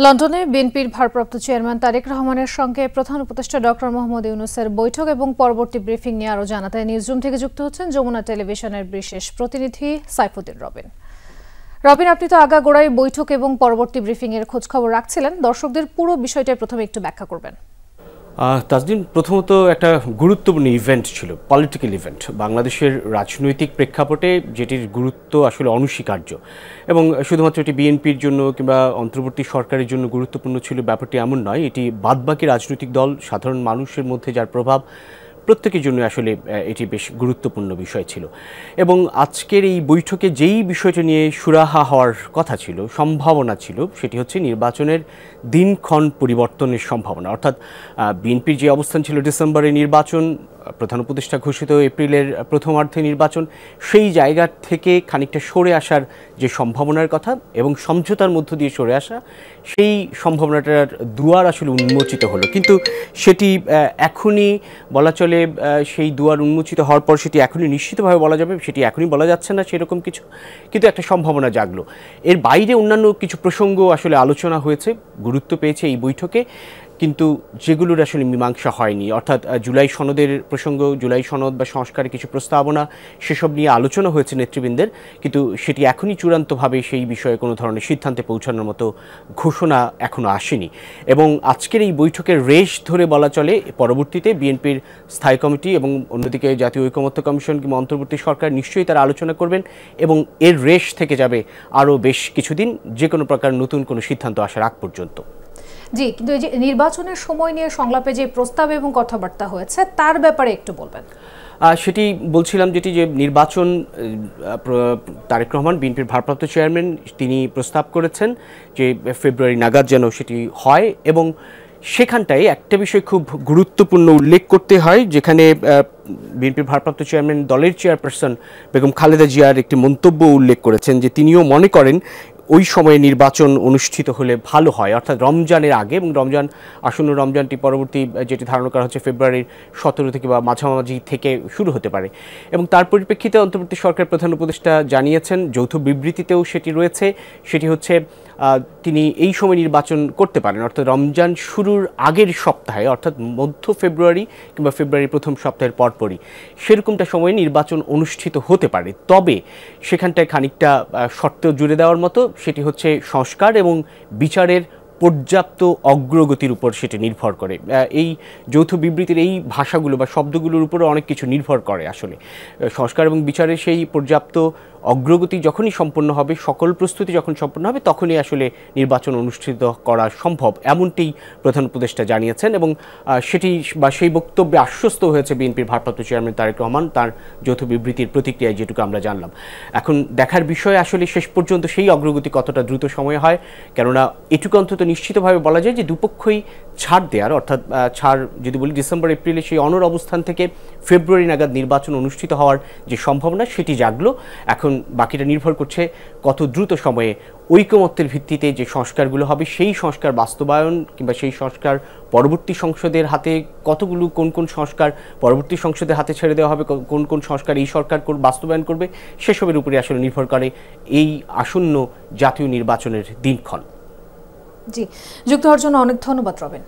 লন্ডনে বিএনপির ভারপ্রাপ্ত চেয়ারম্যান তারেক রহমানের সঙ্গে প্রধান উপদেষ্টা ডক্টর মোহাম্মদ ইউনূসের বৈঠক এবং পরবর্তী ব্রিফিং নিয়ে আরও জানাতে নিউজরুম থেকে যুক্ত হচ্ছেন যমুনা টেলিভিশনের বিশেষ প্রতিনিধি সাইফুদ্দিন রবিন। রবিন, আপনি তো আগাগোড়াই বৈঠক এবং পরবর্তী ব্রিফিং এর খোঁজখবর রাখছিলেন, দর্শকদের পুরো বিষয়টা প্রথমে একটু ব্যাখ্যা করবেন। তাজদিন, প্রথমত একটা গুরুত্বপূর্ণ ইভেন্ট ছিল, পলিটিক্যাল ইভেন্ট, বাংলাদেশের রাজনৈতিক প্রেক্ষাপটে যেটির গুরুত্ব আসলে অনস্বীকার্য এবং শুধুমাত্র এটি বিএনপির জন্য কিংবা অন্তর্বর্তী সরকারের জন্য গুরুত্বপূর্ণ ছিল ব্যাপারটি এমন নয়। এটি বাদবাকি রাজনৈতিক দল, সাধারণ মানুষের মধ্যে যার প্রভাব, প্রত্যেকের জন্য আসলে এটি বেশ গুরুত্বপূর্ণ বিষয় ছিল। এবং আজকের এই বৈঠকে যেই বিষয়টা নিয়ে সুরাহা হওয়ার কথা ছিল, সম্ভাবনা ছিল, সেটি হচ্ছে নির্বাচনের দিনক্ষণ পরিবর্তনের সম্ভাবনা। অর্থাৎ বিএনপির যে অবস্থান ছিল ডিসেম্বরে নির্বাচন, প্রধান উপদেষ্টা ঘোষিত এপ্রিলের প্রথমার্ধে নির্বাচন, সেই জায়গা থেকে খানিকটা সরে আসার যে সম্ভাবনার কথা এবং সমঝোতার মধ্য দিয়ে সরে আসা, সেই সম্ভাবনাটার দুয়ার আসলে উন্মোচিত হলো। কিন্তু সেটি এখনই বলা চলে, সেই দুয়ার উন্মোচিত হওয়ার পর সেটি এখনই নিশ্চিতভাবে বলা যাবে, সেটি এখনই বলা যাচ্ছে না সেরকম কিছু, কিন্তু একটা সম্ভাবনা জাগলো। এর বাইরে অন্যান্য কিছু প্রসঙ্গ আসলে আলোচনা হয়েছে, গুরুত্ব পেয়েছে এই বৈঠকে, কিন্তু যেগুলোর আসলে মীমাংসা হয়নি। অর্থাৎ জুলাই সনদের প্রসঙ্গ, জুলাই সনদ বা সংস্কারের কিছু প্রস্তাবনা, সেসব নিয়ে আলোচনা হয়েছে নেতৃবৃন্দের, কিন্তু সেটি এখনই চূড়ান্তভাবে সেই বিষয়ে কোনো ধরনের সিদ্ধান্তে পৌঁছানোর মতো ঘোষণা এখনও আসেনি। এবং আজকের এই বৈঠকের রেশ ধরে বলা চলে পরবর্তীতে বিএনপির স্থায়ী কমিটি এবং অন্যদিকে জাতীয় ঐকমত্য কমিশন কিংবা অন্তর্বর্তী সরকার নিশ্চয়ই তারা আলোচনা করবেন এবং এর রেশ থেকে যাবে আরও বেশ কিছুদিন, যে কোনো প্রকার নতুন কোনো সিদ্ধান্ত আসার আগ পর্যন্ত। জি, কিন্তু এই যে নির্বাচনের সময় নিয়ে সংলাপে যে প্রস্তাব এবং কথাবার্তা হয়েছে তার ব্যাপারে একটু বলবেন। সেটি বলছিলাম, যেটি যে নির্বাচন, তারেক রহমান বিএনপির ভারপ্রাপ্ত চেয়ারম্যান, তিনি প্রস্তাব করেছেন যে ফেব্রুয়ারি নাগাদ যেন সেটি হয়। এবং সেখানটায় একটা বিষয় খুব গুরুত্বপূর্ণ উল্লেখ করতে হয়, যেখানে বিএনপির ভারপ্রাপ্ত চেয়ারম্যান দলের চেয়ারপারসন বেগম খালেদা জিয়ার একটি মন্তব্য উল্লেখ করেছেন যে তিনিও মনে করেন ওই সময়ে নির্বাচন অনুষ্ঠিত হলে ভালো হয়, অর্থাৎ রমজানের আগে। এবং আসন্ন রমজানটি পরবর্তী যেটি ধারণা করা হচ্ছে ফেব্রুয়ারির 17 থেকে বা মাঝামাঝি থেকে শুরু হতে পারে। এবং তার পরিপ্রেক্ষিতে অন্তর্বর্তী সরকার প্রধান উপদেষ্টা জানিয়েছেন, যৌথ বিবৃতিতেও সেটি রয়েছে, সেটি হচ্ছে তিনি এই সময় নির্বাচন করতে পারেন, অর্থাৎ রমজান শুরুর আগের সপ্তাহে, অর্থাৎ মধ্য ফেব্রুয়ারি কিংবা ফেব্রুয়ারির প্রথম সপ্তাহের পরপরই সেরকমটা সময়ে নির্বাচন অনুষ্ঠিত হতে পারে। তবে সেখানটায় খানিকটা শর্তেও জুড়ে দেওয়ার মতো, সেটি হচ্ছে সংস্কার এবং বিচারের পর্যাপ্ত অগ্রগতির উপর সেটি নির্ভর করে। এই যৌথ বিবৃতির এই ভাষাগুলো বা শব্দগুলোর উপরে অনেক কিছু নির্ভর করে। আসলে সংস্কার এবং বিচারের সেই পর্যাপ্ত অগ্রগতি যখনই সম্পন্ন হবে, সকল প্রস্তুতি যখন সম্পন্ন হবে, তখনই আসলে নির্বাচন অনুষ্ঠিত করা সম্ভব, এমনটি প্রধান উপদেষ্টা জানিয়েছেন। এবং সেটি বা সেই বক্তব্যে আশ্বস্ত হয়েছে বিএনপির ভারপ্রাপ্ত চেয়ারম্যান তারেক রহমান তার যৌথ বিবৃতির প্রতিক্রিয়ায়, যেটুকু আমরা জানলাম। এখন দেখার বিষয় আসলে শেষ পর্যন্ত সেই অগ্রগতি কতটা দ্রুত সময়ে হয়, কেননা এটুকু অন্তত নিশ্চিতভাবে বলা যায় যে দুপক্ষই ছাড় দেওয়ার, অর্থাৎ ছাড় যদি বলি ডিসেম্বর এপ্রিলে সেই অনর অবস্থান থেকে ফেব্রুয়ারি নাগাদ নির্বাচন অনুষ্ঠিত হওয়ার যে সম্ভাবনা, সেটি জাগলো। এখন বাকিটা নির্ভর করছে কত দ্রুত সময়ে ঐকমত্যের ভিত্তিতে যে সংস্কারগুলো হবে, সেই সংস্কার বাস্তবায়ন কিংবা সেই সংস্কার পরবর্তী সংসদের হাতে, কতগুলো কোন কোন সংস্কার পরবর্তী সংসদের হাতে ছেড়ে দেওয়া হবে, কোন কোন সংস্কার এই সরকার বাস্তবায়ন করবে, সেসবের উপরে আসলে নির্ভর করে এই আসন্ন জাতীয় নির্বাচনের দিনক্ষণ। জি, যুক্ত হওয়ার জন্য অনেক ধন্যবাদ রবিন।